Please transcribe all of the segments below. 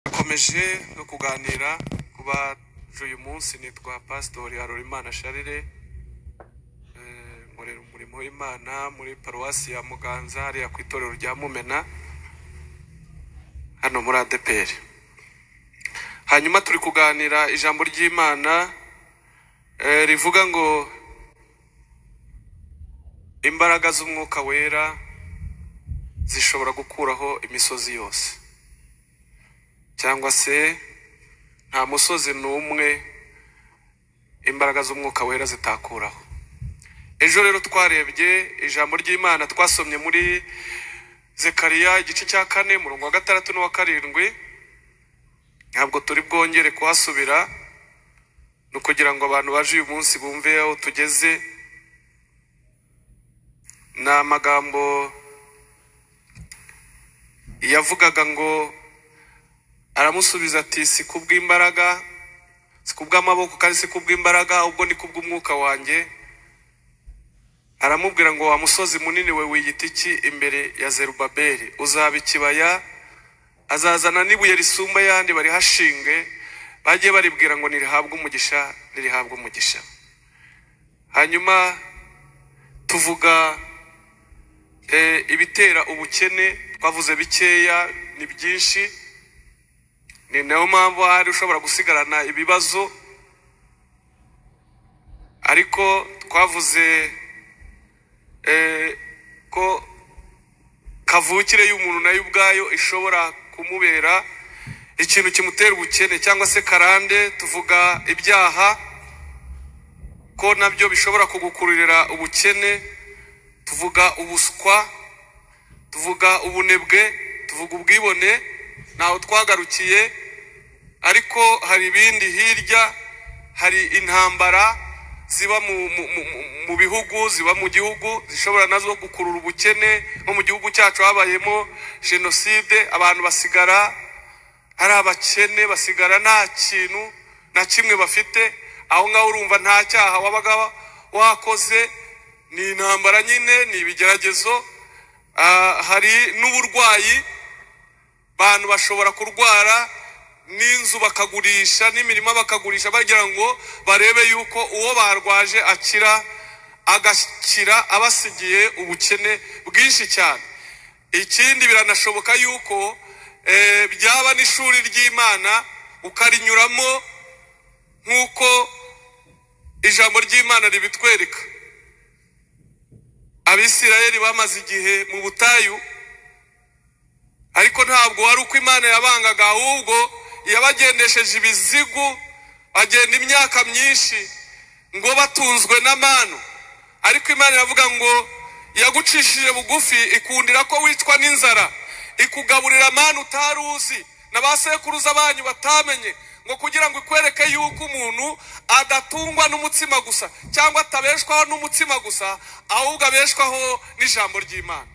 Dukomeje no kuganira kuba uyu munsi nitwa Pastor Harorimana Charles, nkorera umurimo w'Imana muri paruwasi ya Muganza hariya ku itorero rya Mumena hano muri ADPR. Hanyuma turi kuganira ijambo ry'Imana rivuga ngo imbaraga z'umwuka wera zishobora gukuraho imisozi yose, cyangwa se nta musozi n'umwe imbaraga z'umwuka wera zitakuraho. Ejo rero twarebye ijambo ry'Imana twasomye muri Zekariya igice cya 4 murongo wa 6 n'uwa 7. Ntabwo turi bwongere kuhasubira no kugira ngo abantu baje uyu munsi bumve aho tugeze. Na magambo yavugaga ngo aramusubiza ati si kubw'imbaraga, si kubw'amaboko kandi si kubw'imbaraga, ubwo ni kubw'umwuka wanjye. Aramubwira ngo wa musozi munini we wiyita iki imbere ya Zerubabeli? Uzaba ikibaya, azazana n'ibuye risumba yandi bari hashinge, bagiye baribwira ngo nirihabwe umugisha, nirihabwe umugisha. Hanyuma tuvuga ibitera ubukene, twavuze bikeya ni byinshi. Ni nayo mpamvu hari ushobora gusigarana ibibazo, ariko twavuze ko kavukire y'umuntu nayo ubwayo ishobora kumubera ikintu kimutera ubukene cyangwa se karande. Tuvuga ibyaha ko nabyo bishobora kugukururira ubukene, tuvuga ubuswa, tuvuga ubunebwe, tuvuga ubwibone. Naho twagarukiye, ariko hari ibindi hirya. Hari intambara ziba mu bihugu, ziba mu gihugu, zishobora nazo gukurura ubukene. Nko mu gihugu cyacu habayemo jenoside, abantu basigara ari abakene, basigara nta kintu na kimwe bafite. Aho ngaho urumva nta cyaha wabaga wakoze, ni intambara nyine, ni ibigeragezo. Hari n'uburwayi, abantu bashobora kurwara n'inzu bakagurisha, n'imirima bakagurisha bagira ngo barebe yuko uwo barwaje akira, agakira abasigiye ubukene bwinshi cyane. Ikindi biranashoboka yuko byaba n'ishuri ry'Imana ukarinyuramo nk'uko ijambo ry'Imana ribitwereka. Abisirayeli bamaze igihe mu butayu, ariko ntabwo wari uko Imana yabangaga, ahubwo yabagendesheje ibizigu, bagenda imyaka myinshi ngo batunzwe n'amano. Ariko Imana yavuga ngo yagucishije bugufi, ikundira ko wicwa n'inzara, ikugaburira amano utaruzi n'abasekuruza banyu batamenye, ngo kugira ngo ikwereke yuko umuntu adatungwa n'umutsima gusa, cyangwa atabeshwaho n'umutsima gusa, ahubwo abeshwaho n'ijambo ry'Imana.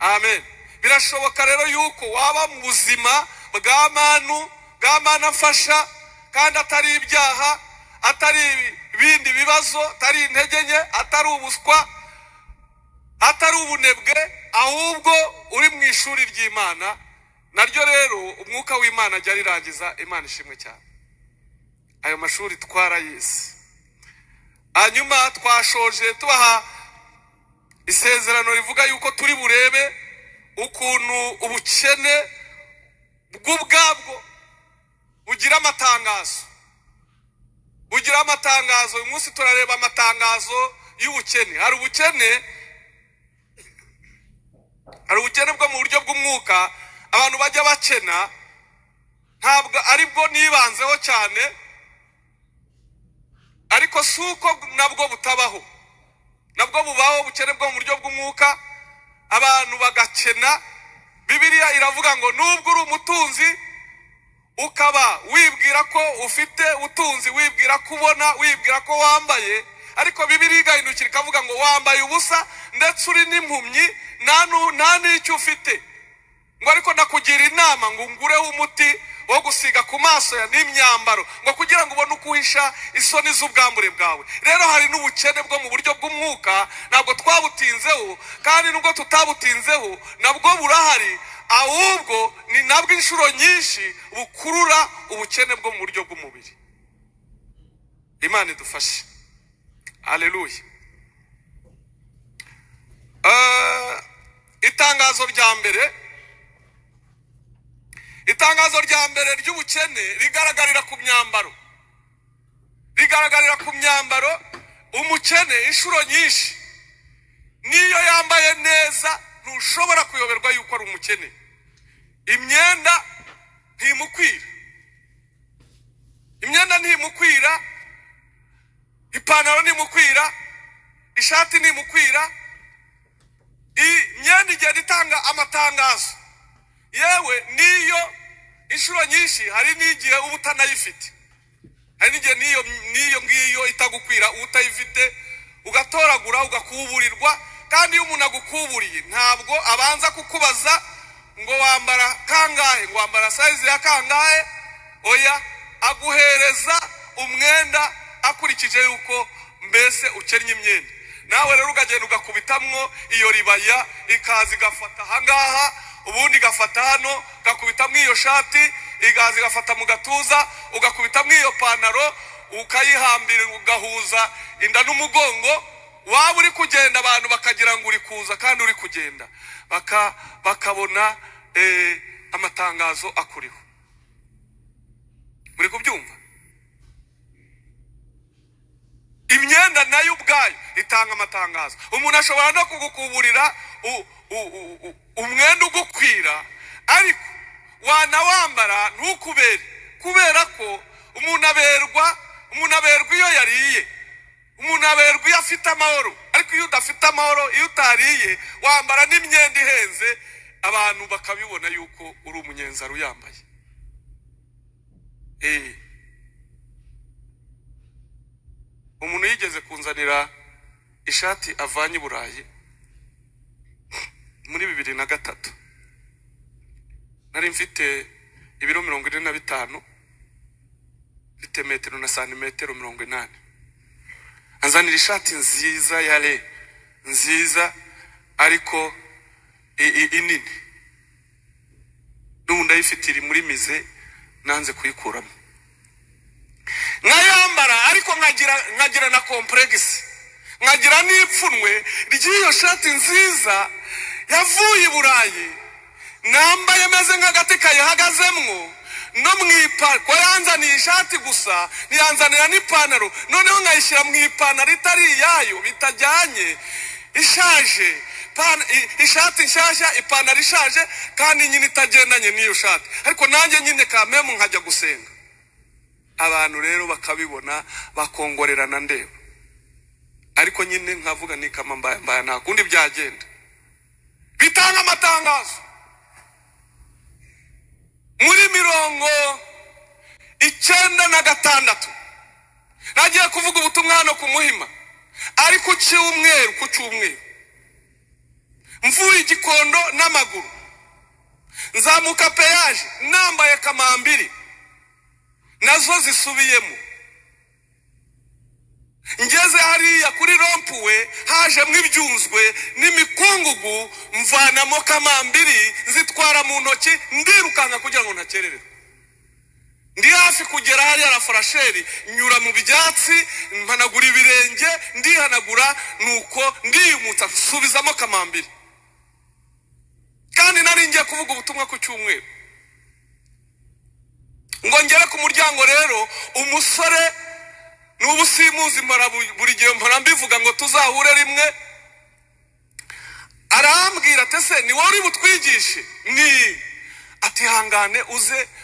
Amen. Birashoboka rero yuko waba mu buzima bw'Imana afasha, kandi atari ibyaha, atari ibindi bibazo, atari intege nke, atari ubuswa, atari ubunebwe, ahubwo uri mu ishuri ry'Imana. Naryo rero umwuka w'Imana ajya rirangiza. Imana ishimwe cyane. Ayo mashuri twarayize. Hanyuma twashoje tubaha isezerano rivuga yuko turi burebe ukuntu ubukene bw'ubwabwo bugira amatangazo. Bugira amatangazo. Uyu munsi turareba amatangazo y'ubukene. Hari ubukene bwo mu buryo bw'umwuka, abantu bajya bakena, ntabwo ari bwo nibanzeho cyane, ariko si uko nabwo butabaho. Nabwo bubaho ubukene bwo mu buryo bw'umwuka, abantu bagakena. Bibiliya iravuga ngo nubwo uri umutunzi ukaba wibwira ko ufite utunzi, wibwira ko ubona, wibwira ko wambaye, ariko Bibiliya igahindukira ikavuga ngo wambaye ubusa ndetse uri n'impumyi, nta n'icyo ufite. Ngo ariko ndakugira inama ngo ngureho umuti wo gusiga ku maso ya n'imyambaro, ngo kugira ngo ubone ukuhisha isoni z'ubwambure bwawe. Rero hari n'ubukene bwo mu buryo bw'umwuka, ntabwo twabutinzeho, kandi nubwo tutabutinzeho nabwo burahari, ahubwo ni nabwo inshuro nyinshi bukurura ubukene bwo mu buryo bw'umubiri. Imana idufashe. Haleluya. Itangazo rya mbere ry'ubukene rigaragarira ku myambaro. Umukene inshuro nyinshi niyo yambaye neza ntushobora kuyoberwa yuko ari umukene. Imyenda ntimukwira, ipantaro ntimukwira, ishati ntimukwira. Imyenda igenda itanga amatangazo. Yewe niyo inshuro nyinshi hari n'igihe uba utanayifite, hari n'igihe niyo ngiyo itagukwira utayifite, ugatoragura ugakuburirwa. Kandi iyo umuntu agukuburiye ntabwo abanza kukubaza ngo wambara kangahe, ngo wambara size ya kangahe. Oya, aguhereza umwenda akurikije yuko mbese ukennye imyenda. Nawe rero ugagenda ugakubitamwo iyo ribaya, ikazi gafata hangaha, ubundi gafata hano, gakubitamwo iyo shati, igazi gafata mu gatuza, ugakubitamwo iyo pantaro, ukayihambira ugahuza inda n'umugongo. Waba uri kugenda abantu bakagira ngo uri kuza kandi uri kugenda, bakabona amatangazo akuriho. Muri kubyumva? Imyenda nayo ubwayo itanga amatangazo. Umuntu ashobora no kugukuburira umwenda ugukwira, ariko wanawambara ntukubere, kubera ko umuntu aberwa iyo yariye, umuntu aberwa iyo afite amahoro. Ariko iyo udafite amahoro, iyo utariye, wambara n'imyenda ihenze, abantu bakabibona yuko uri umunyenzaro uyambaye. Umuntu yigeze kunzanira ishati avanye i Burayi muri 2003. Nari mfite ibiro 45, mfite metero na santimetero 80. Anzanira ishati nziza yale nziza, ariko inini. N'undi ayifitira muri mize, nanze kuyikuramo. Nkayambara ariko nkagira na complex, nkagira n'ipfunwe ry'iyo shati nziza yavuye i Burayi, nambaye meze nk'agati kayihagazemwo. No mwipako yanzaniye ishati gusa, niyanzanira n'ipantaro, noneho nkayishyira mu ipantaro itari iyayo, bitajyanye, ishaje. Ishati nshyashya, ipantaro ishaje, kandi nyine itagendanye n'iyo shati. Ariko nanjye nyine kamemu nkajya gusenga. Abantu rero bakabibona, bakongorerana ndeba. Ariko nyine nkavuga ni kama mbaya nta kundi byagenda. Bitanga amatangazo. Muri 96 nagiye kuvuga ubutumwa hano ku Muhima, ariko ku cyumweru mvuye Gikondo n'amaguru, nzamuka peyaje nambaye kamambiri nazo zisubiyemo. Ngeze hariya kuri rompuwe hajemwe ibyunzwe n'imikungugu, mvanamo kamambiri zitwara mu ntoki, ndirukanka kugira ngo ntakerere. Ndi hafi kugera hariya la Frasheri, nyura mu byatsi, mpanagura ibirenge, ndihanagura, nuko ndiyumutsa nsubizamo kamambiri. Kandi nari ngiye kuvuga ubutumwa ku cyumweru. Ngo ngere ku muryango rero, umusore n'ubu simuzi, buri gihe mpora mbivuga ngo tuzahure rimwe, arambwira ati se ni wowe uri butwigishe? Ni ati hangane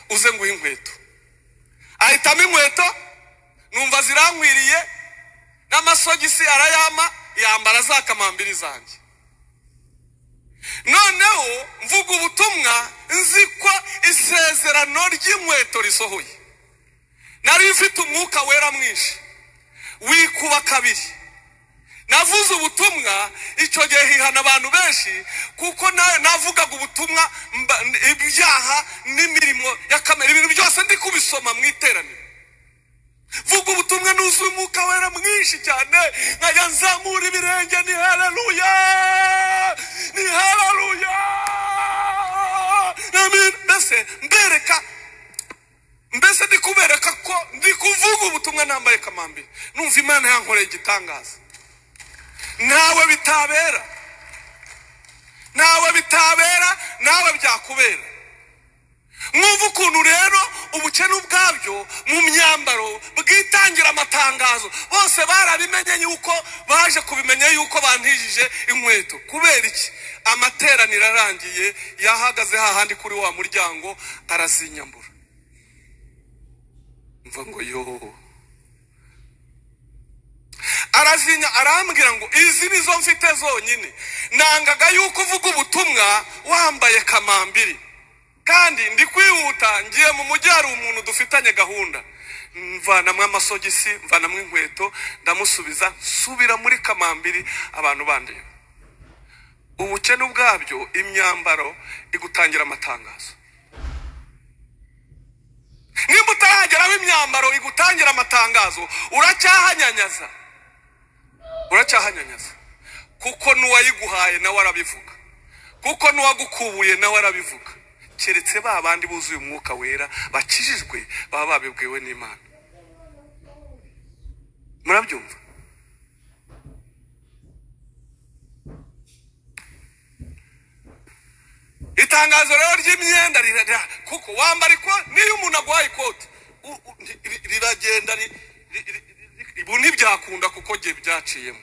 uze nguhe inkweto. Ahitamo inkweto, numva zirankwiriye, n'amasogisi arayama, yambara za kamambiri zanjye. Noneho mvuga ubutumwa nzi ko isezerano ry'inkweto risohoye. Nari mfite umwuka wera mwinshi wikuba kabiri. Navuze ubutumwa, icyo gihe hihana abantu benshi, kuko navugaga ubutumwa, ibyaha n'imirimo ya kamere, ibintu byose ndi kubisoma mu iteraniro. Vuga ubutumwa nuzuye umwuka wera mwinshi cyane, nkajya nzamura ibirenge, ni haleluya, ni haleluya. amen. Mbese ndikubereka ko ndikuvuga ubutumwa nambaye kamambiri. Numva Imana yankoreye igitangaza. Nawe bitabera, nawe byakubera. Mwumva ukuntu rero ubukene ubwabyo mu myambaro bwitangira amatangazo. Bose barabimenye yuko baje kubimenya yuko bantijije inkweto. Kubera iki? Amateraniro arangiye, yahagaze hahandi kuri wa muryango arazinyambura. Mva ngo yo. Arazinya arambwira ngo izi nizo mfite zonyine. Nangaga yuko uvuga ubutumwa wambaye kamambiri. Kandi ndi kwihuta ngiye mu mujyi hari umuntu dufitanye gahunda. Mvanamwe amasogisi, mvanamwe inkweto, ndamusubiza subira muri kamambiri abantu bandi. Ubukene ubwabyo imyambaro igutangira amatangazo. Nimba utarageraho imyambaro igutangira amatangazo, uracyahanyanyaza. Kuko nuwayiguhaye nawe arabivuga. Kuko nuwagukubuye nawe arabivuga. Keretse ba bandi buzuye umwuka wera bakijijwe baba babibwiwe n'Imana. Murabyumva? Itangazo rero ry'imyenda riragenda kuko wambara ko niyo umuntu agwaye ikoti riragenda ibundi byakunda kuko giye byaciyemo.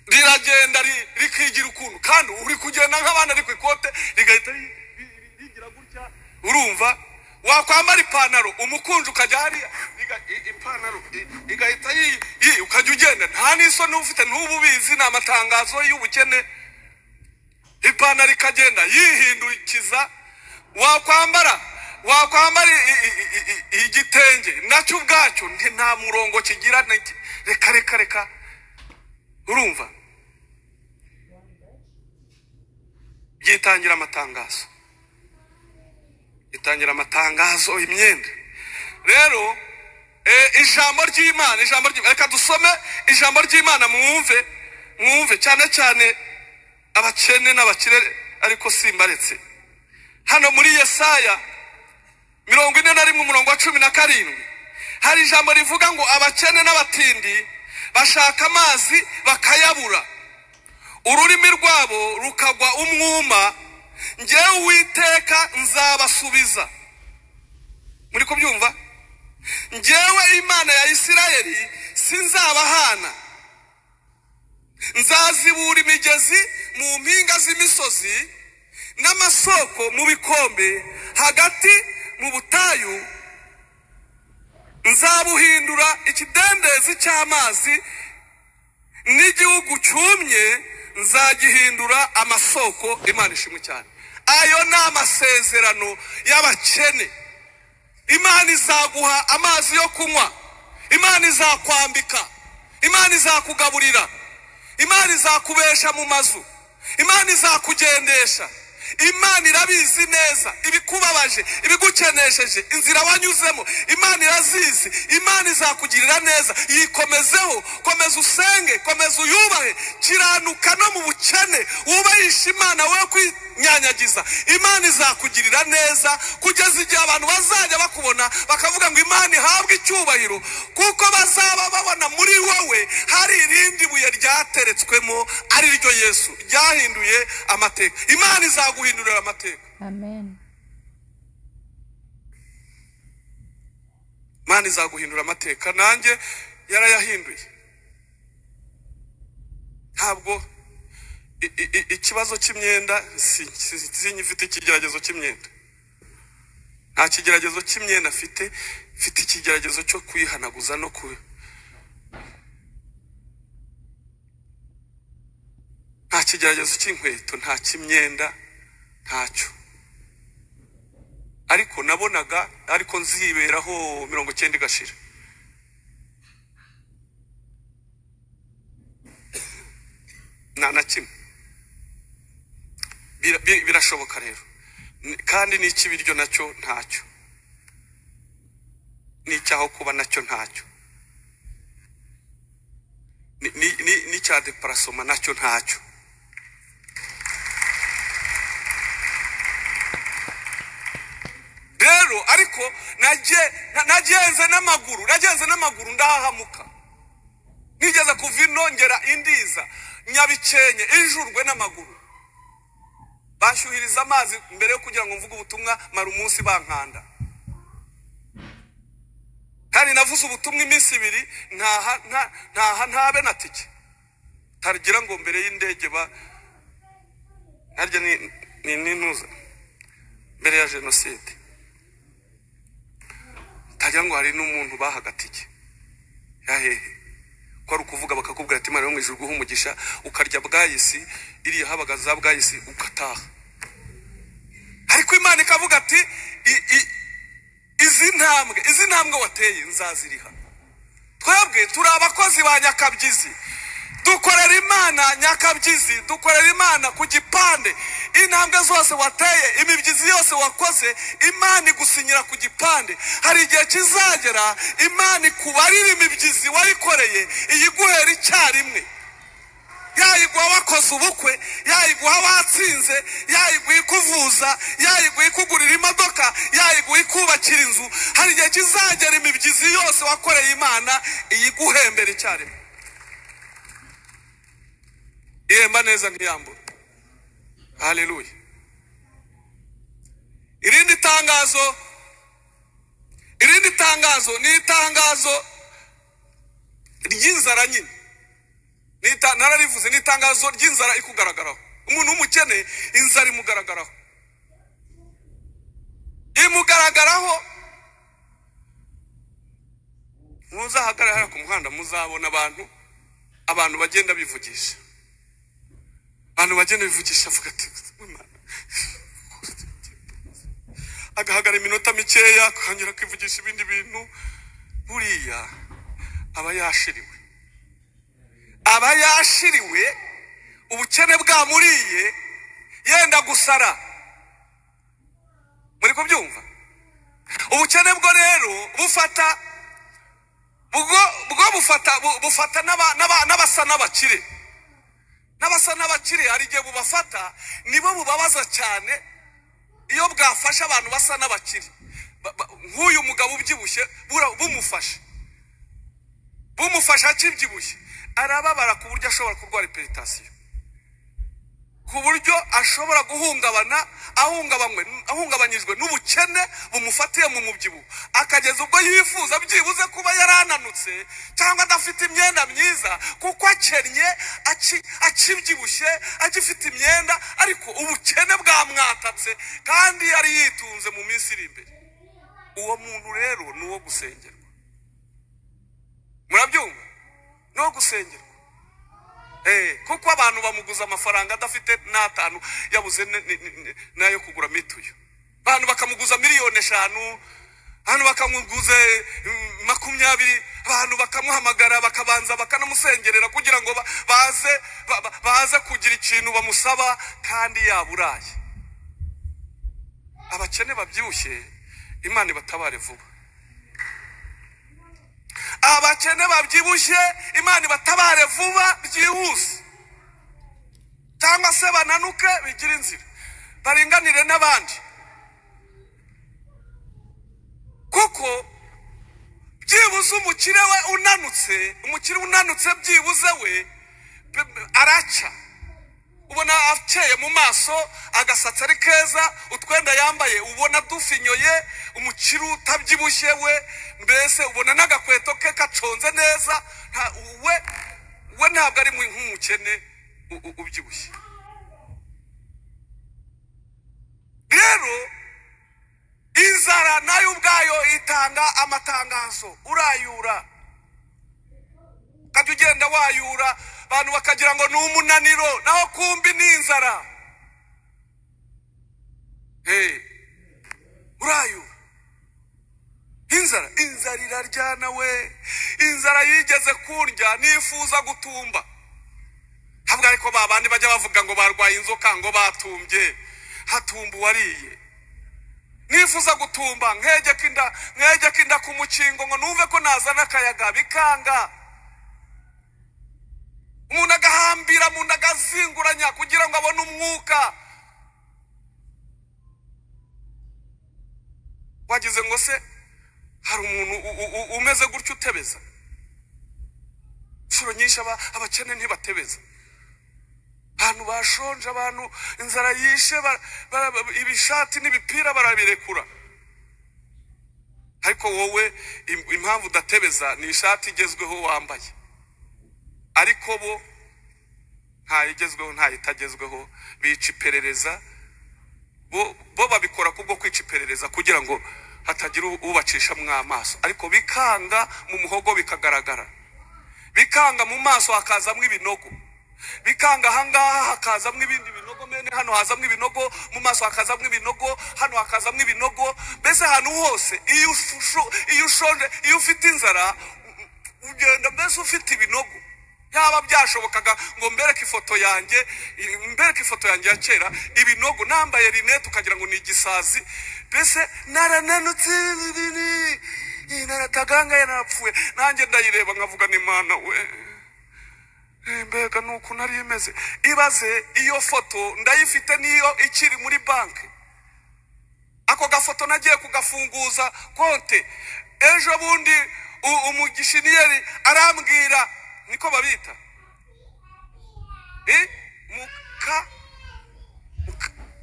Riragenda rikigira ukuntu kandi uri kugenda nk'abana ari ku ikote rigahita rigira gutya. Urumva wakwambara ipantaro umukunju ukajya hari ipantaro igahita ukajya ugenda nta n'isoni ufite ntububizi ni amatangazo y'ubukene. Ipantaro ikagenda yihindukiza. Wakwambara igitenge nacyo ubwacyo nta murongo kigira. Reka urumva gitangira amatangazo imyenda. Rero ijambo ry'Imana reka dusome ijambo ry'Imana mwumve cyane abakene n'abakire ariko simbaretse. Hano muri Yesaya 41:17 hari ijambo rivuga ngo abakene n'abatindi bashaka amazi bakayabura, ururimi rwabo rukagwa umwuma, njyewe Uwiteka nzabasubiza. Muri kubyumva? Njyewe Imana ya Isirayeli sinzabahana. Nzazibura imigezi mu mpinga z'imisozi n'amasoko mu bikombe hagati mu butayu. Nzabuhindura ikidendezi cy'amazi, n'igihugu cyumye nzagihindura amasoko. Imana ishimwe cyane. Ayo ni amasezerano y'abakene. Imana izaguha amazi yo kunywa, Imana izakwambika, Imana izakugaburira, Imana izakubesha mu mazu, Imana izakugendesha. Imana irabizi neza ibikubabaje, ibigukenesheje, inzira wanyuzemo Imana irazizi. Imana izakugirira neza. Yikomezeho, komeza usenge, komeza uyubahe, kiranuka no mu bukene wubahisha Imana we kwinyanyagiza. Imana izakugirira neza kugeza igihe abantu bazajya bakubona bakavuga ngo Imana ihabwe icyubahiro, kuko bazaba babona muri wowe hari irindi buye ryateretswemo ari ryo Yesu ryahinduye amateka. Imana izaguhindurira amateka. Amen. Imana izaguhindura amateka. Nanjye yarayahinduye. Ntabwo ikibazo cy'imyenda sinyifite ikigeragezo cy'imyenda. Nta kigeragezo cy'imyenda afite ikigeragezo cyo kwihanaguza no nta kigeragezo cy'inkweto, nta cy'imyenda, ntacyo. Ariko nabonaga ariko nziberaho 90 igashira. Na kimwe birashoboka rero. Kandi n'iki biryo nacyo ntacyo, n'icyaho kuba nacyo ntacyo, n'icya deparasoma nacyo ntacyo. ariko nagenze n'amaguru ndahahamuka. Nigeze kuva inongera indiza Nyabikenke ijurwe n'amaguru. Bashyuhiriza amazi mbere yo kugira ngo mvuge ubutumwa mara umunsi bankanda. Kandi navuze ubutumwa iminsi 2 ntabe na tike. Taragira ngo mbere y'indege harya ni nuza mbere ya jenoside. Tagira ngo hari n'umuntu bahagatike. Yahehe. Ko ari ukuvuga bakakubwira ati Imana yo mu ijuru guha umugisha ukarya bwayisi iriya habaga za bwayisi ukataha. Ariko Imana ikavuga ati izi ntambwe wateye nzaziriha. Twebwe turi abakozi ba Nyakabyizi, dukorera Imana Nyakabyizi, dukorera Imana ku gipande. Intambwe zose wateye, imibyizi yose wakoze, Imana igusinyira ku gipande. Hari igihe kizagera Imana ikubarira imibyizi wayikoreye iyiguhera icyarimwe. Yayiguha wakoze ubukwe, yayiguha watsinze, yayiguha ikuvuza, yayiguha ikugurira imodoka, yayiguha ikubakira inzu. Hari igihe kizagera imibyizi yose wakoreye Imana iyiguhembera icyarimwe. Ihemba neza ntiyambura. Haleluya. Irindi tangazo ni itangazo ry'inzara nyine. Nararivuze ni itangazo ry'inzara ikugaragaraho. Umuntu w'umukene inzara imugaragaraho. Muzahagarara ku muhanda muzabona abantu bagenda bivugisha. Abantu bagenda bivugisha avuga ati agahagara iminota mikeya akongera kwivugisha ibindi bintu. Buriya aba yashiriwe ubukene bwamuriye yenda gusara. Muri kubyumva? Ubukene bwo rero bufata n'abasa n'abakire. N'abasa n'abakire hari igihe bubafata nibo bubabaza cyane iyo bwafasha abantu basa n'abakire. Nk'uyu mugabo ubyibushye bumufasha akibyibushye arababara ku buryo ashobora kurwara hypertension, ku buryo ashobora guhungabana ahungabanyijwe n'ubukene bumufatiye mu mubyibuho, akageza ubwo yifuza byibuze kuba yarananutse cyangwa adafite imyenda myiza kuko akennye akibyibushye agifite imyenda, ariko ubukene bwamwatatse kandi yari yitunze mu minsi iri imbere. Uwo muntu rero ni uwo gusengerwa. Murabyumva? No gusengerwa. Kuko abantu bamuguza amafaranga adafite n'atanu yabuze nayo kugura mituyo. Abantu bakamuguza miliyoni 5, abantu bakamuguza 20, abantu bakamuhamagara bakabanza bakanamusengerera kugira ngo baze kugira ikintu bamusaba kandi yaburaye. Abakene babyibushye Imana ibatabare vuba. Abakene babyibushye Imana ibatabare vuba byihuse. Cyangwa se bananuke bigira inzira baringanire n'abandi. Kuko byibuze umukire unanutse byibuze we araca. Ubona akeye mu maso, agasatsi ari keza, utwenda yambaye ubona dufinyoye. Umukire utabyibushye we mbese ubona n'agakweto ke kaconze neza. We ntabwo ari nk'umukene ubyibushye. Rero inzara nayo ubwayo itanga amatangazo. Urayura kandi ugenda wayura, abantu bakagira ngo ni umunaniro, naho kumbi ni inzara. Urayura inzara iraryana we. Inzara yigeze kurya nifuza gutumba. Habwa ariko babandi bajya bavuga ngo barwaye inzoka ngo batumbye. Hatumba wariye. Nifuza gutumba nkegeka inda ku mukingo ngo numve ko nazana akayaga bikanga. Umuntu agahambira mu nda agazinguranya kugira ngo abone umwuka. wagize ngo se hari umuntu umeze gutyo utebeza? Inshuro nyinshi abakene ntibatebeza. Abantu bashonje, abantu inzara yishe, ibishati n'ibipira barabirekura. Ariko wowe impamvu udatebeza ni ishati igezweho wambaye. Ariko bo nta igezweho nta itagezweho, bica iperereza. Bo babikora kubwo kwica iperereza kugira ngo hatagira ubacisha mw'amaso, ariko bikanga mu muhogo bikagaragara, bikanga mu maso hakazamwe ibinogo, bikanga hangaha hakazamwe ibindi binogo, mene hano hazamwe ibinogo, mu maso hakazamwe ibinogo, hano hakazamwe ibinogo. Mbese hano hose iyo ushonje, iyo ufite inzara ugenda mbese ufite ibinogo. Yaba byashobokaga ngo mbereke ifoto yanjye ya kera, ibinogo nambaye rinete ukagira ngo ni igisazi. Mbese narananutse naratagangaye narapfuye, nanjye ndayireba nkavuga ni Imana we, mbega nuko nari imeze. Ibaze iyo foto ndayifite niyo ikiri muri banki. Ako gafoto nagiye kugafunguza konte ejo bundi, umugishiniyeri arambwira, niko babita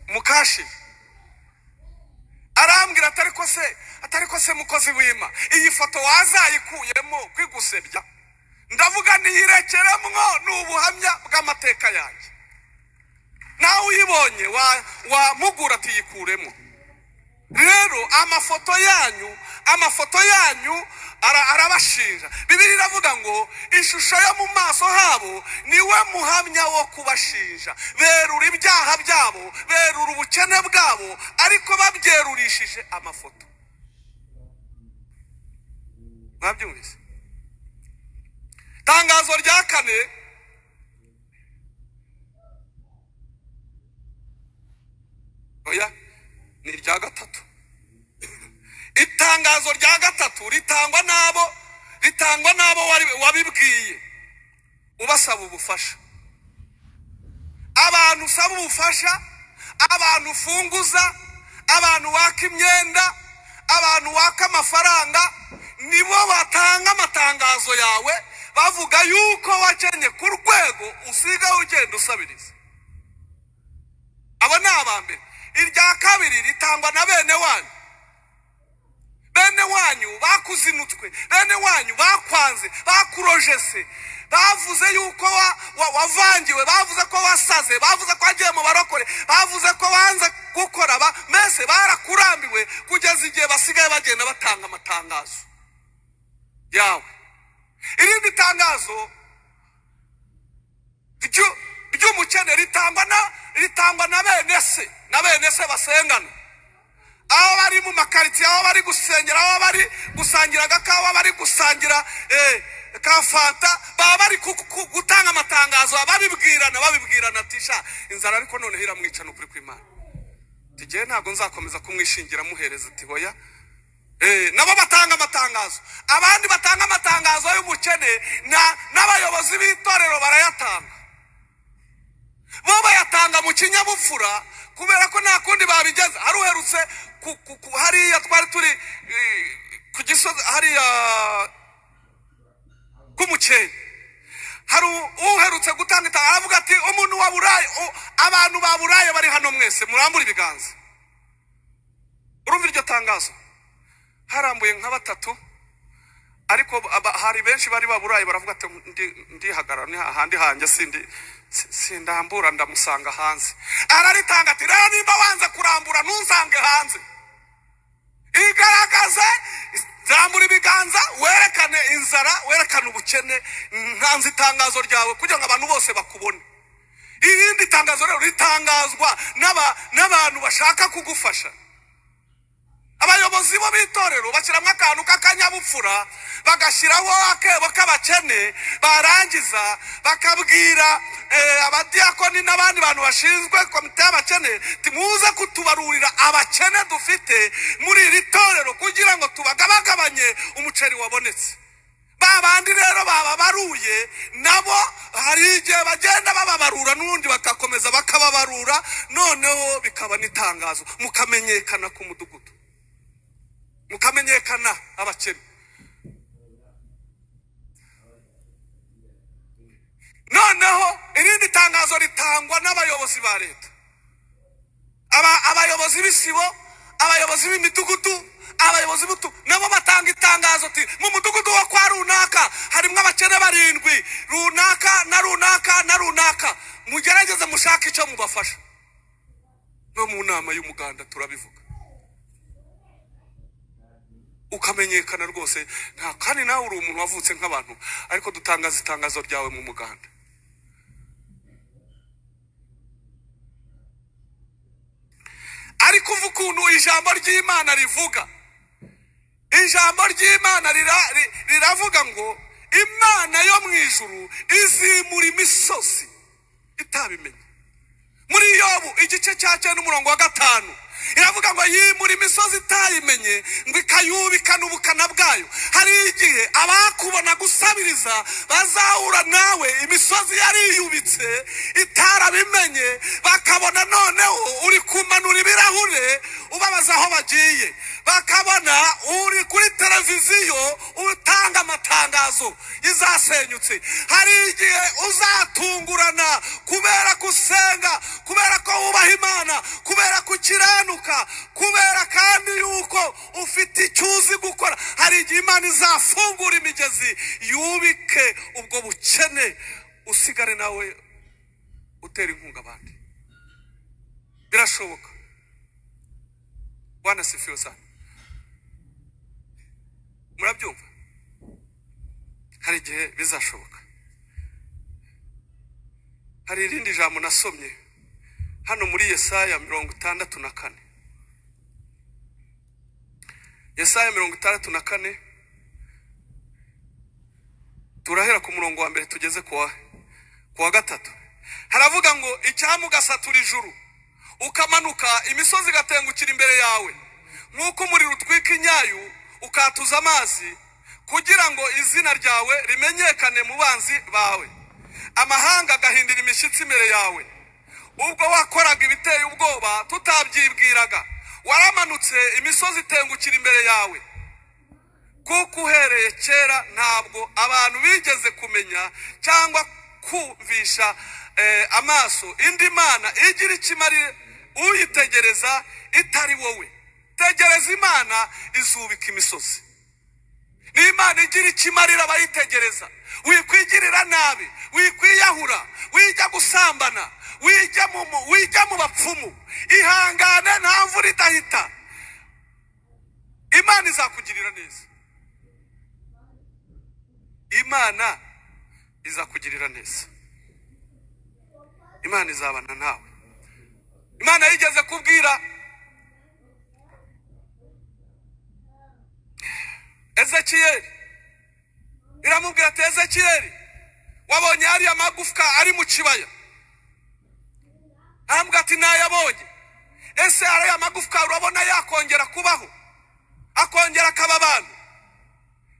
mukashi, arambwira atariko se mukozi w'Imana, iyi foto wazayikuyemo kwigusebya? Ndavuga niyirekeremwo n'ubuhamya bw'amateka yanjye. Nawe uyibonye wamugura ati yikuremo. Rero amafoto yanyu arabashinja. Bibiliya iravuga ngo ishusho yo mu maso habo niwe muhamya wo kubashinja. Berura ibyaha byabo, berura ubukene bwabo, ariko babyerurishije amafoto. Mwabyumvise? Tangazo rya kane, oya ni rya gatatu. Itangazo rya gatatu ritangwa nabo wabibwiye ubasaba ubufasha. Abantu usaba ubufasha, abantu ufunguza, abantu waka imyenda, abantu waka amafaranga, nibo batanga amatangazo yawe bavuga yuko wakenye ku rwego usiga ugenda usabiriza. Abo ni abambere. Irya kabiri ritangwa na bene wanyu bakuzinutwe, bene wanyu bakwanze, bakurojese, bavuze yuko wavangiwe, bavuze ko wasaze, bavuze ko agiye mu barokore, bavuze ko wanze gukora, mese barakurambiwe kugeza igihe basigaye bagenda batanga amatangazo yawe. Irindi tangazo ry'umukene ritangwa na bene se basengana. Aho bari mu makaritsiye, aho bari gusengera, aho bari gusangira agakawa, bari gusangira ka fanta, baba bari gutanga amatangazo, babibwirana tisha inzara ariko none hiramwica n'ukuri kw'Imana. Tigiye ntago nzakomeza kumwishingira muhereza ati hoya. Nabo batanga amatangazo, abandi batanga amatangazo y'umukene n'abayobozi b'itorero barayatanga. Bo bayatanga mu kinyabupfura kubera ko nta kundi babigeza. Hari uherutse hariya twari turi ku Gisozi hariya k'Umukenke, hari uherutse gutanga itanga, aravuga ati umuntu wa Burayi, abantu ba Burayi bari hano mwese murambura ibiganza. Urumva iryo tangazo? Harambuye nka batatu, ariko hari benshi bari ba Burayi baravuga ati ndihagarara ni hahandi hanjye sindambura ndamusanga hanze. Araritanga ati rero nimba wanze kurambura ntunsange hanze, igaragaze, zambura ibiganza, werekane inzara, werekane ubukene, ntanze itangazo ryawe kugira ngo abantu bose bakubone. Irindi tangazo rero ritangazwa n'abantu bashaka kugufasha. Abayobozi bo b'itorero bashyiramo akantu k'akanyabupfura, bagashyiraho akebo k'abakene, barangiza bakabwira abadiyakoni n'abandi bantu bashinzwe komite y'abakene timuze kutubarurira abakene dufite muri iri torero kugira ngo tubagabagabanye umuceri wabonetse. Babandi rero bababaruye nabo hari igihe bagenda bababarura n'undi bakakomeza bakababarura, noneho bikaba n'itangazo mukamenyekana ku mudugudu. kwerekana abakene. Noneho irindi tangazo ritangwa n'abayobozi ba leta, abayobozi b'isibo, abayobozi b'imidugudu, abayobozi nabo batanga itangazo ati mu mudugudu wa kwa runaka harimo abakene 7, runaka na runaka na runaka, mugerageze mushaka icyo mubafasha. No mu nama y'umuganda turabivuga, ukamenyekana rwose. Nta kandi nawe uri umuntu wavutse nk'abantu, ariko dutangaza itangazo ryawe mu muganda. Ariko ukuntu ijambo ry'Imana rivuga, ijambo ry'Imana riravuga ngo Imana yo mu ijuru izimura imisozi itabimenye. Muri Yobu igice cya 9:5 iravuga ngo yimura imisozi itayimenye ngo ikayubikana ubukana bwayo. Hari igihe abakubona gusabiriza bazahura nawe imisozi yari yubitse itarabimenye, bakabona noneho uri kumanura ibirahure ubabaza aho bagiye, bakabona uri kuri televiziyo utanga amatangazo izasenyutse. Hari igihe uzatungurana kubera kusenga, kubera ko wubaha Imana, kubera kukiranuka, kubera kandi yuko ufite icyuzi gukora. Hari igihe Imana izafungura imigezi yubike ubwo bukene, usigare nawe utera inkunga abandi. Birashoboka. Bwana sifiwe sana. Murabyumva? Hari igihe bizashoboka. Hari irindi jambo nasomye hano muri Yesaya 64. Yesaya 64 turahera ku murongo wa mbere tugeze ku wa 3. Haravuga ngo icyamugasatura ijuru ukamanuka imisozi gatengukira imbere yawe, nkuko umuriro utwika inyayu ukatuza amazi, kugira ngo izina ryawe rimenyekane mu banzi bawe, amahanga agahindira imishyitsi imbere yawe. Ubwo wakoraga ibiteye ubwoba tutabyibwiraga, waramanutse imisozi itengukira imbere yawe. Kuko uhereye kera ntabwo abantu bigeze kumenya cyangwa kumvisha amaso indi mana igira ikimarire uyitegereza itari wowe. Tegereza Imana izubika imisozi. Ni Imana igira ikimarira abayitegereza. Wikwigirira nabi, wikwiyahura, wijya gusambana, wijya mu bapfumu, ihangane nta mvura idahita. Imana izakugirira neza. Imana izakugirira neza. Imana izabana nawe. Imana yigeze kubwira Ezekiyeli, iramubwira ati Ezekiyeli, wabonye hari amagufwa ari mu kibaya? Arambwira ati nayabonye. Ese ari amagufwa urabona yakongera kubaho, akongera akaba abantu?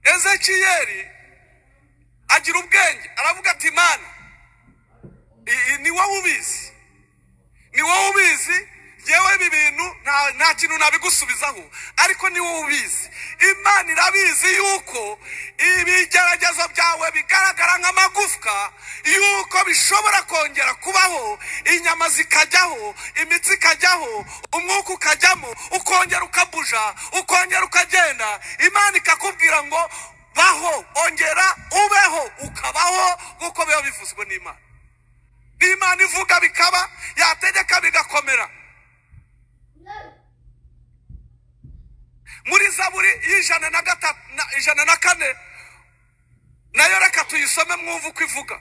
Ezekiyeli agira ubwenge, aravuga ati Imana ni wowe ubizi, ni wowe ubizi, yewe ibi bintu nta kintu nabigusubizaho, ariko ni wowe ubizi. Imana irabizi yuko ibigeragezo byawe bigaragara nk'amagufwa, yuko bishobora kongera kubaho, inyama zikajyaho, imitsi ikajyaho, umwuka ukajyamo, ukongera ukabuja, ukongera ukagenda. Imana ikakubwira ngo baho, ongera ubeho, ukabaho kuko biba bivuzwe n'Imana. Imana ivuga bikaba, yategeka bigakomera. Muri Zaburi y'104 nayo reka tuyisome mwumva uko ivuga.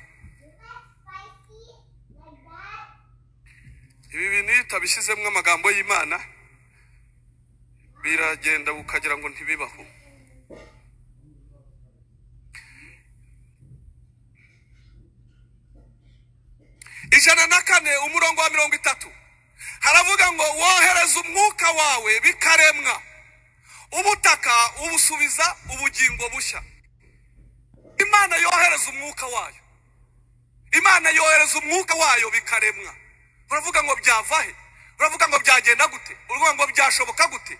Ibi bintu itabishyizemo amagambo y'Imana biragenda ukagira ngo ntibibaho. Ijana na 4 umurongo wa 30 haravuga ngo wohereza umwuka wawe bikaremwa, ubutaka ubusubiza ubugingo bushya. Imana yohereza umwuka wayo, Imana yohereza umwuka wayo bikaremwa. Uravuga ngo byavahe? Uravuga ngo byagenda gute? Uravuga ngo byashoboka gute?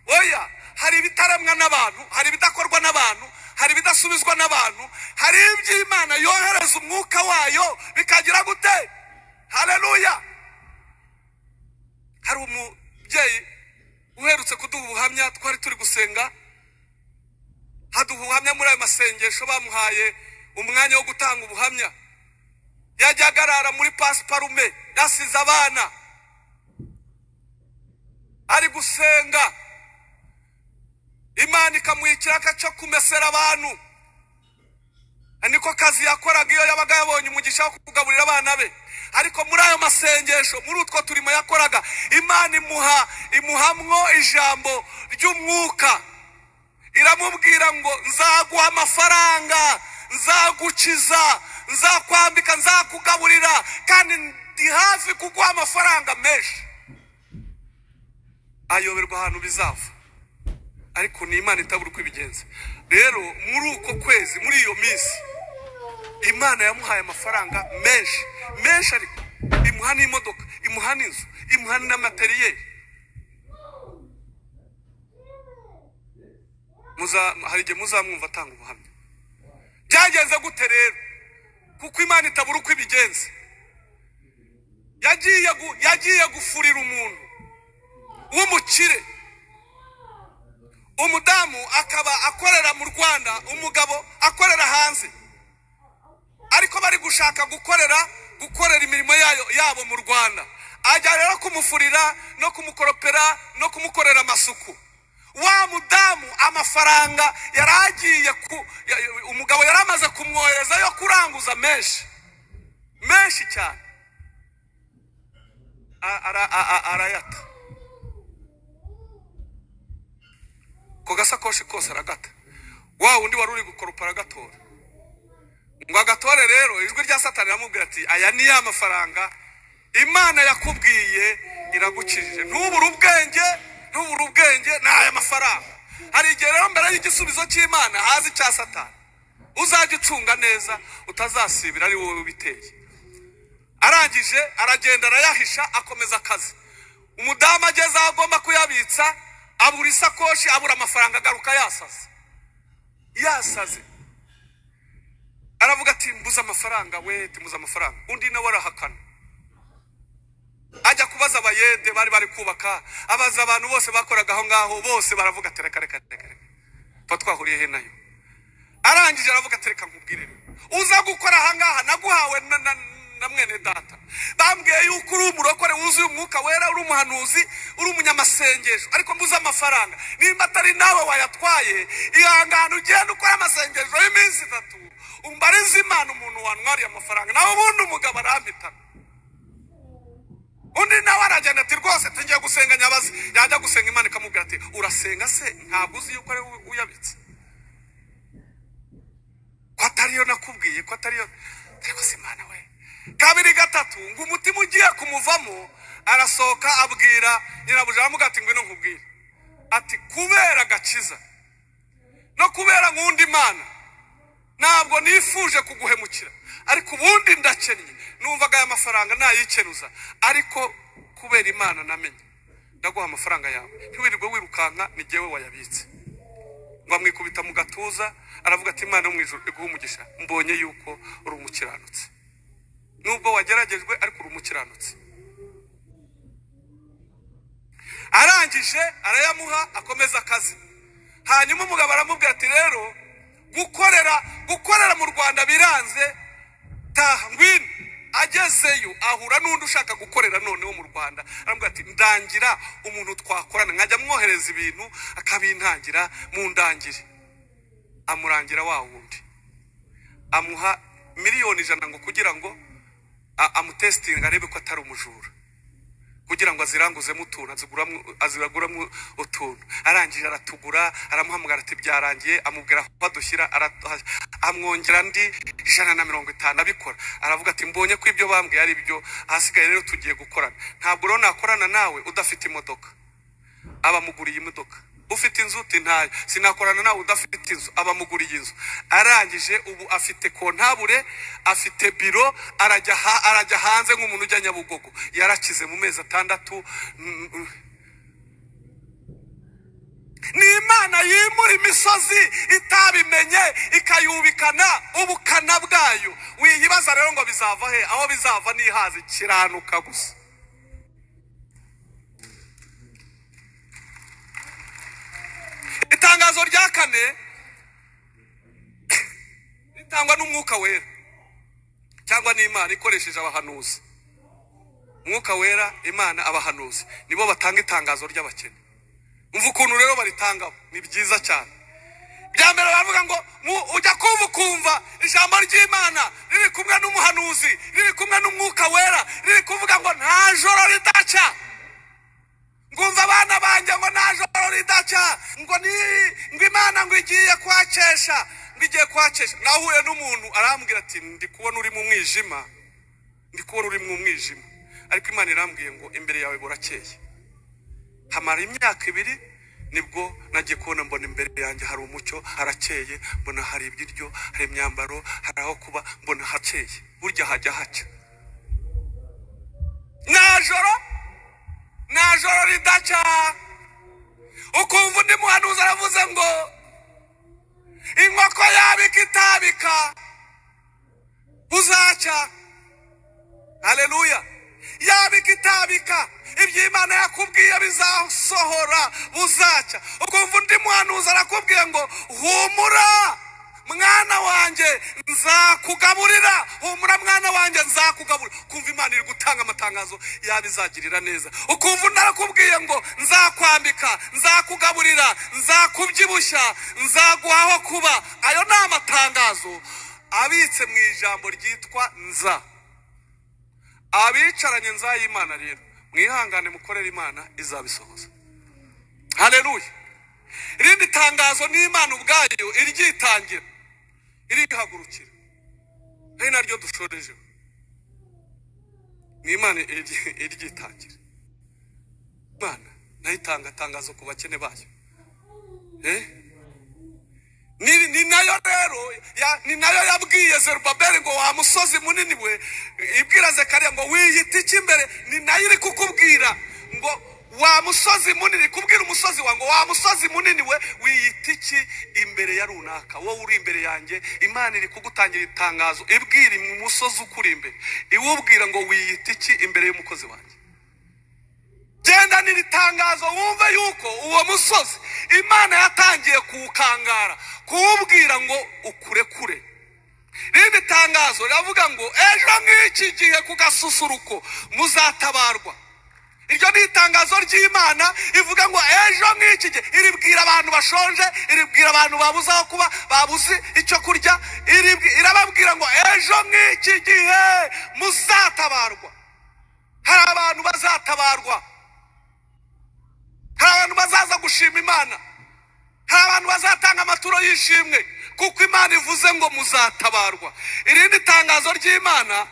oya, hari ibitaremwa n'abantu, hari ibidakorwa n'abantu, hari ibidasubizwa n'abantu, hari iby'Imana yohereza umwuka wayo bikagira gute. Haleluya. Hari umubyeyi uherutse kuduha ubuhamya, twari turi gusenga, haduha ubuhamya muri ayo masengesho, bamuhaye umwanya wo gutanga ubuhamya. Yajyaga arara muri pasiparume yasize abana ari gusenga, Imana ikamuha ikiraka cyo kumesera abantu. Niko kazi yakoraga iyo yabaga yabonye umugisha wo kugaburira abana be. Ariko muri ayo masengesho, muri utwo turimo yakoraga, Imana imuhamwo ijambo ry'umwuka, iramubwira ngo nzaguha amafaranga, nzagukiza, nzakwambika, nzakugaburira, kandi ndi hafi kuguha amafaranga menshi. Ayoberwa ahantu bizava, ariko ni Imana itabura uko ibigenza. Rero muri uko kwezi, muri iyo minsi, Imana yamuhaye amafaranga menshi, ariko imuha n'imodoka, imuha n'inzu, imuha n'amateriyeri. Hari igihe muzamwumva atanga ubuhamya. Byagenze gute rero? Kuko Imana itabura uko ibigenza. Yagiye gufurira umuntu w'umukire, umudamu akaba akorera mu Rwanda, umugabo akorera hanze, ariko bari gushaka gukorera imirimo yabo mu Rwanda. Ajya rero kumufurira no kumukoropera no kumukorera amasuku. Wa mudamu amafaranga yaragiye umugabo yaramaze kumwohereza yo kuranguza menshi cyane, arayata ko gasakoshi kose aragata. Wa undi wari uri gukoropara agatora, ngo agatore. Rero ijwi rya Satani riramubwira ati aya ni ya mafaranga Imana yakubwiye iragukijije, ntubura ubwenge n'aya mafaranga. Hari igihe rero mbere y'igisubizo cy'Imana hazi cya Satani, uzajya ucunga neza utazasibira, ari wowe ubiteye. Arangije aragenda arayahisha, akomeza akazi. Umudamu ageze aho agomba kuyabitsa, abura isakoshi, abura amafaranga, agaruka yasaze. Aravuga ati mbuza amafaranga, mbuza amafaranga. Undi nawe arahakana, ajya kubaza abayede bari kubaka, abaza abantu bose bakoraga aho ngaho, bose baravuga ati reka twahuriye he nayo. Arangije aravuga ati reka nkubwire, uza gukora aha ngaha naguhawe na mwene data, bambwiye yuko uri umurokore wuzuye umwuka wera, uri umuhanuzi, uri umunyamasengesho, ariko mbuza amafaranga. Nimba atari nawe wayatwaye, ihangane ugenda ukora amasengesho y'iminsi 3, umbarize Imana umuntu wantwariye amafaranga. Nawe ubundi umugabo arampitana. Undi nawe aragenda ati rwose tugiye gusenga Nyabazi. Yajya gusenga, Imana ikamubwira ati urasenga se ntabwo uzi yuko ari uyabitse? Ko atariyo nakubwiye, ko atariyo. Ariko se Imana we, kabiri gatatu ngo umutima ugiye kumuvamo, arasohoka abwira nyirabuja, aramubwira ati ngwino nkubwire, ati kubera agakiza no kubera nkunda Imana ntabwo nifuje kuguhemukira, ariko ubundi ndakennye, numvaga aya mafaranga nayikenuza, ariko kubera Imana namenye ndaguha amafaranga yawe, ntiwirirwe wirukanka, ni jyewe wayabitse. Ngo amwikubita mu gatuza, aravuga ati Imana yo mu ijuru iguha umugisha, mbonye yuko uri umukiranutsi, nubwo wageragejwe ariko uri umukiranutsi. Arangije arayamuha, akomeza akazi. Hanyuma umugabo aramubwira ati rero gukorera mu Rwanda biranze, taha ngwino. Agezeyo ahura n'undi ushaka gukorera noneho mu Rwanda, aramubwira ati ndangira umuntu twakorana, nkajya mwohereza ibintu akabintangira mu ndangire. Amurangira wa wundi, amuha miliyoni 100 ngo kugira ngo amutestinga arebe ko atari umujura, kugira ngo aziranguzemo utuntu, aziraguramo utuntu. Arangije aratugura, aramuhamagara ati byarangiye, amubwira ko adushyira, amwongera ndi 150 abikora. Aravuga ati mbonye ko ibyo bambwiye ari byo, hasigaye rero tugiye gukorana. Ntabwo rero nakorana nawe udafite imodoka. Abamuguriye imodoka. Ufite inzu uti ntayo, sinakorana nawe udafite inzu. Abamuguriye inzu. Arangije ubu afite kontabure, afite biro, arajya hanze nk'umuntu ujya Nyabugogo. Yarakize mu mezi 6. ni Imana yimura imisozi itabimenye ikayubikana ubukana bwayo. Wiyibaza rero ngo bizava he? Aho bizava ni hazi kiranuka gusa. Itangazo rya kane ritangwa n'Umwuka Wera cyangwa n'Imana ikoresheje abahanuzi. Umwuka Wera, Imana, abahanuzi nibo batanga itangazo ry'abakene. Umva ukuntu rero baritanga, ni byiza cyane. Bya mbere bavuga ngo ujya kumva ijambo ry'Imana riri kumwe n'umuhanuzi, riri kumwe n'Umwuka Wera, riri kuvuga ngo nta joro ridaca. Ngumva abana banjye ngo nta joro ridaca, ngo Imana ngo igiye kwakesha, ngiye kwakesha. Nahuye n'umuntu arambwira ati ndi kubona uri mu mwijima, ndi kubona uri mu mwijima, ariko Imana irambwiye ngo imbere yawe burakeye. Hamara imyaka 2 nibwo nagiye kubona mbona imbere yanjye hari umucyo, harakeye, mbona hari ibiryo, hari imyambaro, hari aho kuba, mbona hakeye. Burya hajya haca. Nta joro ridaca. Ukumva undi muhanuzi aravuze ngo inkoko yabika itabika buzaca. Haleluya. Yabika itabika, ibyo Imana yakubwiye bizasohora buzaca. Ukumva undi muhanuzi arakubwiye ngo humura mwana wanjye nzakugaburira, humura mwana wanjye nzakugaburira. Kumva Imana iri gutanga amatangazo yabizagirira neza. Ukumva undi arakubwiye ngo nzakwambika, nzakugaburira, nzakubyibushya, nzaguhaho kuba. Ayo ni amatangazo abitse mu ijambo ryitwa nza. Abicaranye nza y'Imana rero mwihangane mukorera Imana izabisohoza. Haleluya. Irindi tangazo ni Imana ubwayo iryitangira, irihagurukira. Ari naryo dushoreje. Ni Imana iryitangira. Imana nayitanga tangazo ku bakene bayo. Ni nayo rero ni nayo yabwiye Zerubabeli ngo wa musozi munini we, ibwira Zekariya ngo wiyita iki imbere. Ni nayo iri kukubwira ngo wa musozi munini, kubwira umusozi wango wa musozi munini we wiyita iki imbere ya runaka. Wowe uri imbere yanjye, Imana iri kugutangira itangazo ibwira mu musozi ukuri imbere, iwubwira ngo wiyita iki imbere y'umukozi wanjye. Genda niritangazo wumve yuko uwo musozi Imana yatangiye kuwukangara, kuwubwira ngo ukure. Rindi tangazo riravuga ngo ejo nk'iki gihe ku gasusuruko muzatabarwa. Iryo ni itangazo ry'Imana ivuga ngo ejo nk'iki gihe. Iribwira abantu bashonje, iribwira abantu babuze aho kuba, babuze icyo kurya, irababwira ngo ejo nk'iki gihe muzatabarwa. Hari abantu bazatabarwa, hari abantu bazaza gushima Imana, hari abantu bazatanga amaturo y'ishimwe kuko Imana ivuze ngo muzatabarwa. Irindi tangazo ry'Imana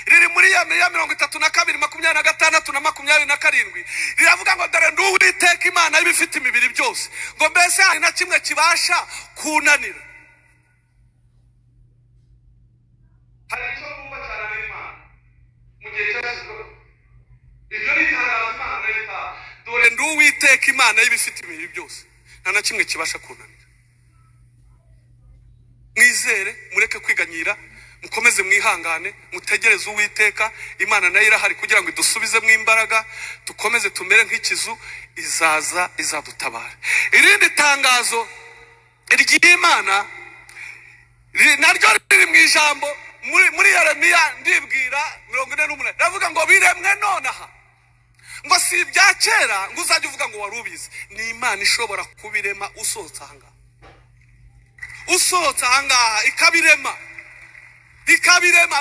riri muri Yeremiya 32:26-27 riravuga ngo dore ndi Uwiteka Imana y'ibifite imibiri byose, ngo mbese hari na kimwe kibasha kunanira. Hari icyo numva cyane Imana mu gihe cyashize. Ibyo ni tangazo Imana yita, dore ndi Uwiteka Imana y'ibifite imibiri byose, nta na kimwe kibasha kunanira. Mwizere, mureke kwiganyira, mukomeze mwihangane, mutegereze Uwiteka. Imana nayo irahari kugira ngo idusubize mu imbaraga, tukomeze tumere nk'ikizu, izaza izadutabara. Irindi tangazo ry'Imana naryo riri mu ijambo muri Yeremiya ndibwira 48 ravuga ngo biremwe nonaha. Ngo si ibya kera ngo uzajye uvuga ngo warubizi. Ni Imana ishobora kubirema usohotse ahangaha. Usohotse ahangaha ikabirema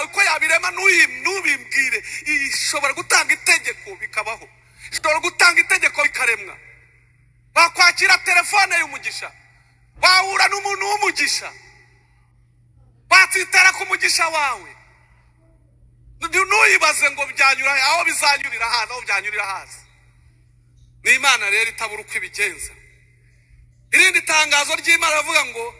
uko yabirema nubimbwire. Ishobora gutanga itegeko bikabaho, ishobora gutanga itegeko bikaremwa. Wakwakira telefone y'umugisha, wahura n'umuntu w'umugisha, watitara ku mugisha wawe. Nuyibaze ngo byanyura aho bizanyurira haza, aho byanyurira haza. Ni Imana rero itabura uko ibigenza. Irindi tangazo ry'Imana ravuga ngo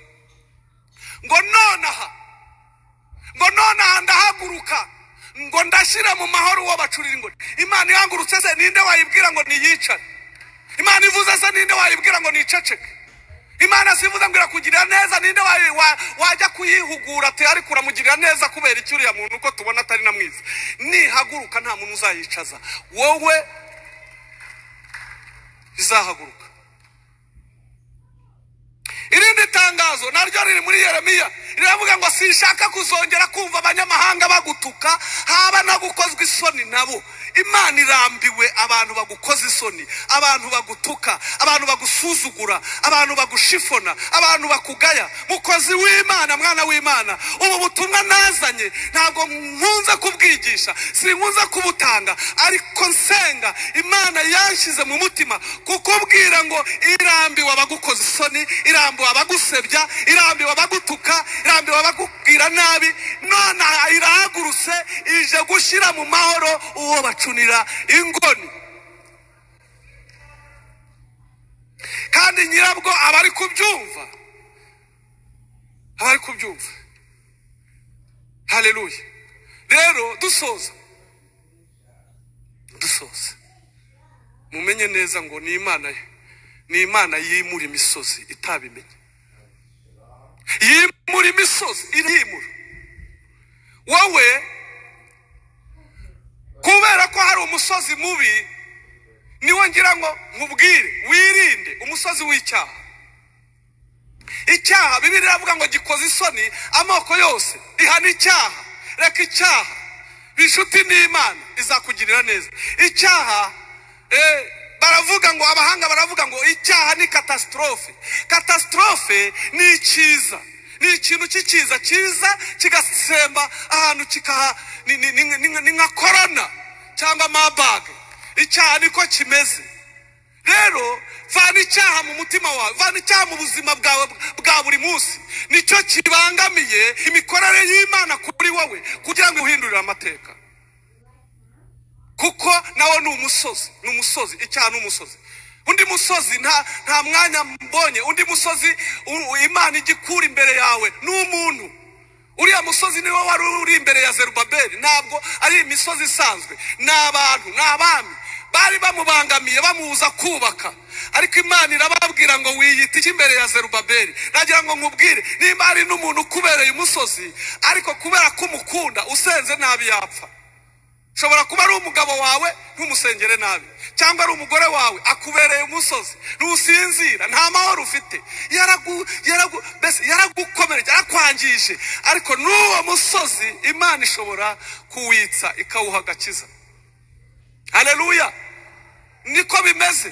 nonaha ndahaguruka, ngo ndashyira mu mahoro uwo bacurira ingoni. Imana ihangurutse se ninde wayibwira ngo niyicane? Imana ivuze se ninde wayibwira ngo niceceke? Imana sivuze ngo irakugirira neza, ninde wajya kuyihugura ati ariko uramugirira neza kubera iki uriya muntu uko tubona atari na mwiza? Nihaguruka nta muntu uzayicaza, wowe izahaguruka. Irindi tangazo naryo riri muri Yeremiya, riravuga ngo sinshaka kuzongera kumva abanyamahanga bagutuka, haba no gukozwa isoni nabo. Imana irambiwe abantu bagukoza isoni, abantu bagutuka, abantu bagusuzugura, abantu bagushifona, abantu bakugaya. Mukozi w'Imana, mwana w'Imana, ubu butumwa nazanye ntabwo nkunze kubwigisha, sinkunze kubutanga, ariko nsenga Imana yanshyize mu mutima kukubwira ngo irambiwe abagukoza isoni, irambiwe abagusebya, irambiwe abagutuka, irambiwe abakubwira nabi. None irahagurutse ije gushyira mu mahoro uwo bacunira ingoni. Kandi nyirabwo abari kubyumva, abari kubyumva. Haleluya. Rero dusoza mumenye neza ngo ni Imana yimura imisozi itabimenye. Yimura imisozi irimura. Wowe kubera ko hari umusozi mubi, niwe ngira ngo nkubwire wirinde umusozi w'icyaha. Icyaha Bibiliya iravuga ngo gikoze isoni amoko yose. Ihana icyaha, reka icyaha, bishuti n'Imana izakugirira neza. Icyaha baravuga ngo, abahanga baravuga ngo icyaha ni catastrophe. Catastrophe ni ikiza, ni ikintu cyikiza kiza kigasemba ahantu kikaha, ni nka corona cyangwa Marburg. Icyaha niko kimeze. Rero vana icyaha mu mutima wawe, vana icyaha mu buzima bwawe bwa buri munsi. Nicyo kibangamiye imikorere y'Imana kuri wowe kugira ngo uhindurire amateka. Kuko nawe ni umusozi, icyaha ni umusozi. Undi musozi nta mwanya mbonye, undi musozi Imana igikura imbere yawe n'umuntu. Uriya musozi niwe wari uri imbere ya Zerubabeli, ntabwo ari imisozi isanzwe. N'abantu, n'abami bari bamubangamiye bamubuza kubaka, ariko Imana irababwira ngo wiyita iki imbere ya Zerubabeli? Nagira ngo nkubwire, nimba ari n'umuntu ukubereye umusozi, ariko kubera ko umukunda usenze nabi yapfa. Shobora kuba ari umugabo wawe ntumusengere nabi, cyangwa ari umugore wawe akubereye umusozi, ntusinzira, nta mahoro ufite, yaragukomereje, yarakwangije. Ariko n'uwo musozi Imana ishobora kuwitsa ikawuha agakiza. Haleluya. Niko bimeze.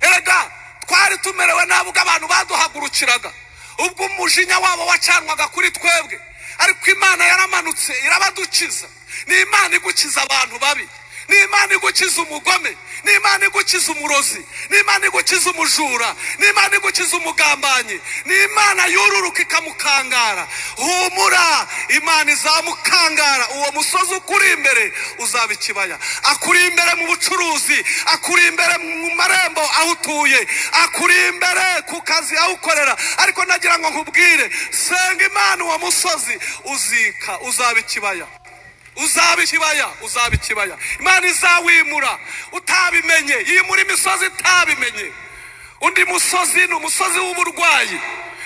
Erega twari tumerewe nabi ubwo abantu baduhagurukiraga, ubwo umujinya wabo wacanwaga kuri twebwe, ariko Imana yaramanutse irabadukiza. Ni Imana igukiza abantu babi, ni Imana igukiza umugome, ni Imana igukiza umurozi, ni Imana igukiza umujura, ni Imana igukiza umugambanyi, ni Imana yururuka ikamukangara. Humura, Imana izamukangara. Uwo musozi ukuri imbere uzaba ikibaya, akuri imbere mu bucuruzi, akuri imbere mu marembo aho utuye, akuri imbere ku kazi aho ukorera. Ariko nagira ngo nkubwire, senga Imana, uwo musozi uzaba ikibaya. Uzaba ikibaya. Imana izawimura utabimenye, yimura imisozi itabimenye. Undi musozi ni umusozi w'uburwayi,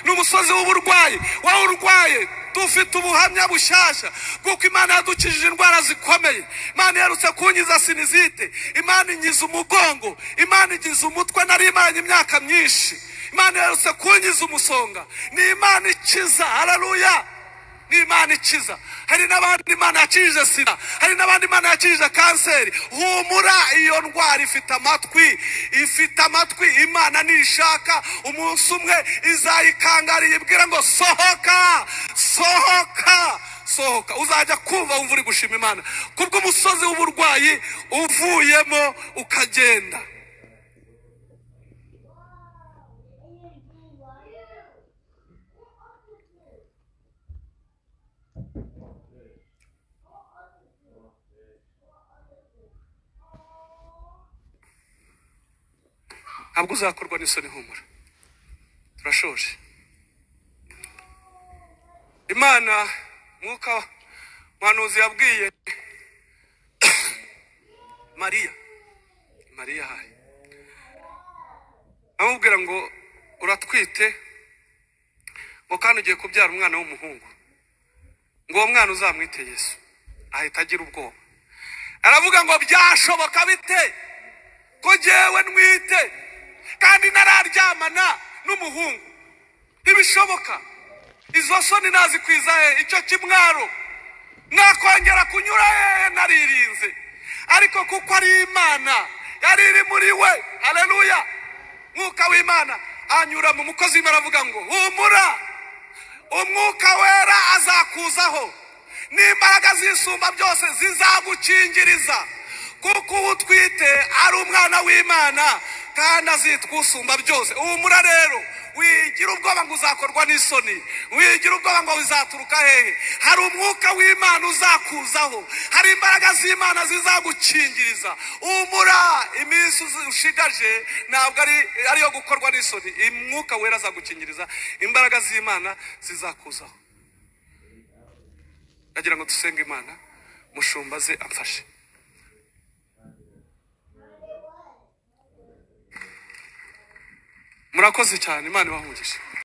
ni umusozi w'uburwayi. Wowe urwaye, dufite ubuhamya bushyashya kuko Imana yadukijije indwara zikomeye. Imana yarutse kunyiza sinizite, Imana inyiza umugongo, Imana inyiza umutwe nari imaranye imyaka myinshi, Imana yarutse kunyiza umusonga. Ni Imana ikiza. Haleluya. Ni Imana ikiza. Hari n'abandi Imana yakijije sida, hari n'abandi Imana yakijije kanseri. Humura, iyo ndwara ifite amatwi. Imana nishaka umunsi umwe izayikangara yibwira ngo sohoka. Uzajya kumva wumva uri gushima Imana kubwo umusozi w'uburwayi uvuyemo ukagenda. Ntabwo uzakorwa n'isoni. Humura, turashoje. Imana mwuka muhanuzi yabwiye Mariya hayi amubwira ngo uratwite ngo kandi ugiye kubyara umwana w'umuhungu, ngo uwo mwana uzamwite Yesu. Ahita agira ubwoba, aravuga ngo byashoboka bite ko jyewe nwite kandi nararyamana n'umuhungu? Ntibishoboka, izo soni nazikwiza he? Icyo kimwaro nakongera kunyura he? Naririnze. Ariko kuko ari Imana yari iri muri we, haleluya, Mwuka w'Imana anyura mu mukozi w'Imana aravuga ngo humura, Umwuka wera azakuzaho n'imbaraga z'isumba byose zizagukingiriza, kuko utwite ari umwana w'Imana kandi azitwa usumba byose. Humura rero, wigira ubwoba ngo uzakorwa n'isoni, wigira ubwoba ngo bizaturuka hehe. Hari Umwuka w'Imana uzakuzaho, hari imbaraga z'Imana zizagukingiriza. Humura, iminsi ushigaje ntabwo ariyo gukorwa n'isoni. Umwuka wera azagukingiriza, imbaraga z'Imana zizakuzaho. Nagira ngo dusenge Imana, mushumba ze amfashe. Murakoze cyane, Imana ibahumugishe.